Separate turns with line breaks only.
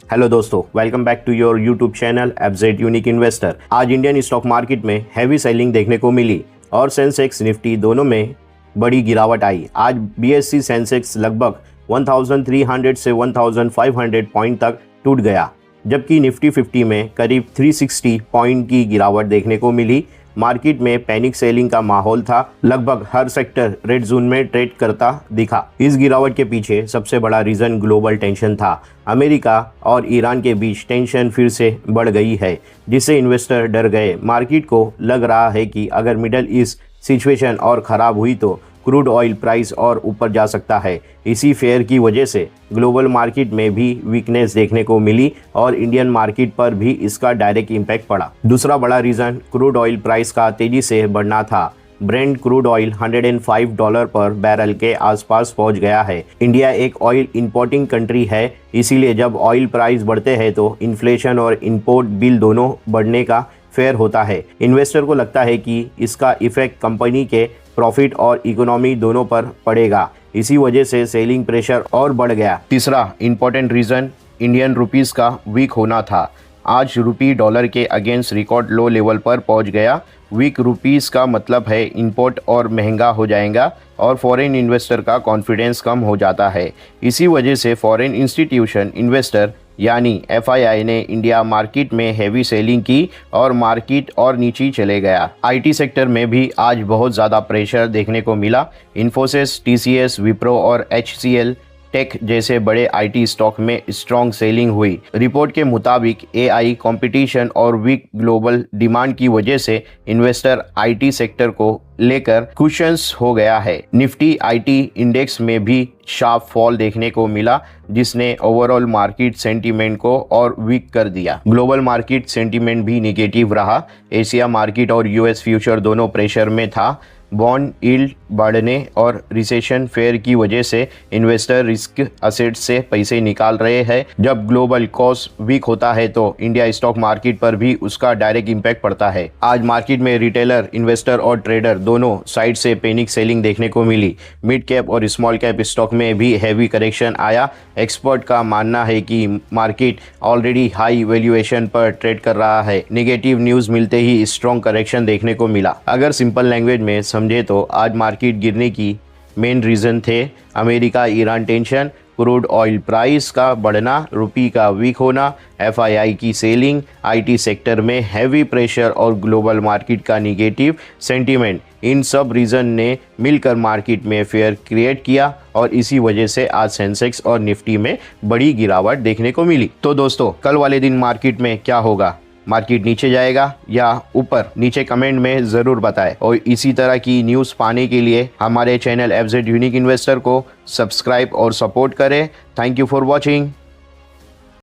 Hello दोस्तों, welcome back to your YouTube channel FZ unique investor. आज Indian stock market में heavy selling देखने को मिली और सेंसेक्स निफ्टी दोनों में बड़ी गिरावट आई। आज बीएससी सेंसेक्स लगभग 1300 से 1500 पॉइंट तक टूट गया, जबकि निफ्टी 50 में करीब 360 पॉइंट की गिरावट देखने को मिली। मार्केट में पैनिक सेलिंग का माहौल था, लगभग हर सेक्टर रेड जोन में ट्रेड करता दिखा। इस गिरावट के पीछे सबसे बड़ा रीजन ग्लोबल टेंशन था। अमेरिका और ईरान के बीच टेंशन फिर से बढ़ गई है, जिससे इन्वेस्टर डर गए। मार्केट को लग रहा है कि अगर मिडल ईस्ट सिचुएशन और ख़राब हुई तो क्रूड ऑयल प्राइस और ऊपर जा सकता है। इसी फेयर की वजह से ग्लोबल मार्केट में भी वीकनेस देखने को मिली और इंडियन मार्केट पर भी इसका डायरेक्ट इम्पैक्ट पड़ा। दूसरा बड़ा रीज़न क्रूड ऑयल प्राइस का तेज़ी से बढ़ना था। ब्रेंट क्रूड ऑयल $105 पर बैरल के आसपास पहुंच गया है। इंडिया एक ऑयल इंपोर्टिंग कंट्री है, इसीलिए जब ऑयल प्राइस बढ़ते हैं तो इन्फ्लेशन और इंपोर्ट बिल दोनों बढ़ने का फेयर होता है। इन्वेस्टर को लगता है कि इसका इफेक्ट कंपनी के प्रॉफिट और इकोनॉमी दोनों पर पड़ेगा। इसी वजह से सेलिंग प्रेशर और बढ़ गया। तीसरा इंपॉर्टेंट रीज़न इंडियन रुपीस का वीक होना था। आज रुपी डॉलर के अगेंस्ट रिकॉर्ड लो लेवल पर पहुंच गया। वीक रुपीस का मतलब है इंपोर्ट और महंगा हो जाएगा और फॉरेन इन्वेस्टर का कॉन्फिडेंस कम हो जाता है। इसी वजह से फॉरेन इंस्टीट्यूशन इन्वेस्टर यानी एफआईआई ने इंडिया मार्केट में हैवी सेलिंग की और मार्केट और नीचे चले गया। आईटी सेक्टर में भी आज बहुत ज़्यादा प्रेशर देखने को मिला। इन्फोसिस, टीसीएस, विप्रो और एचसीएल टेक जैसे बड़े आईटी स्टॉक में स्ट्रॉन्ग सेलिंग हुई। रिपोर्ट के मुताबिक एआई कंपटीशन और वीक ग्लोबल डिमांड की वजह से इन्वेस्टर आईटी सेक्टर को लेकर कुशंस हो गया है। निफ्टी आईटी इंडेक्स में भी शार्प फॉल देखने को मिला, जिसने ओवरऑल मार्केट सेंटीमेंट को और वीक कर दिया। ग्लोबल मार्केट सेंटीमेंट भी नेगेटिव रहा। एशिया मार्केट और यूएस फ्यूचर दोनों प्रेशर में था। बॉन्ड यील्ड बढ़ने और रिसेशन फेयर की वजह से इन्वेस्टर रिस्क असेट्स से पैसे निकाल रहे हैं। जब ग्लोबल कॉस्ट वीक होता है तो इंडिया स्टॉक मार्केट पर भी उसका डायरेक्ट इम्पैक्ट पड़ता है। आज मार्केट में रिटेलर, इन्वेस्टर और ट्रेडर दोनों साइड से पैनिक सेलिंग देखने को मिली। मिड कैप और स्मॉल कैप स्टॉक में भी हैवी करेक्शन आया। एक्सपर्ट का मानना है कि मार्केट ऑलरेडी हाई वैल्यूएशन पर ट्रेड कर रहा है। नेगेटिव न्यूज़ मिलते ही स्ट्रॉन्ग करेक्शन देखने को मिला। अगर सिंपल लैंग्वेज में समझे तो आज मार्केट गिरने की मेन रीज़न थे America Iran tension, crude oil price का बढ़ना, रुपी का वीक होना, एफआईआई की सेलिंग, आईटी सेक्टर में हैवी प्रेशर और ग्लोबल मार्केट का निगेटिव सेंटीमेंट। इन सब रीज़न ने मिलकर मार्केट में फेयर क्रिएट किया और इसी वजह से आज सेंसेक्स और निफ्टी में बड़ी गिरावट देखने को मिली। तो दोस्तों, कल वाले दिन मार्केट में क्या होगा? मार्केट नीचे जाएगा या ऊपर? नीचे कमेंट में ज़रूर बताएं और इसी तरह की न्यूज़ पाने के लिए हमारे चैनल एफजेड यूनिक इन्वेस्टर को सब्सक्राइब और सपोर्ट करें। Thank you for watching.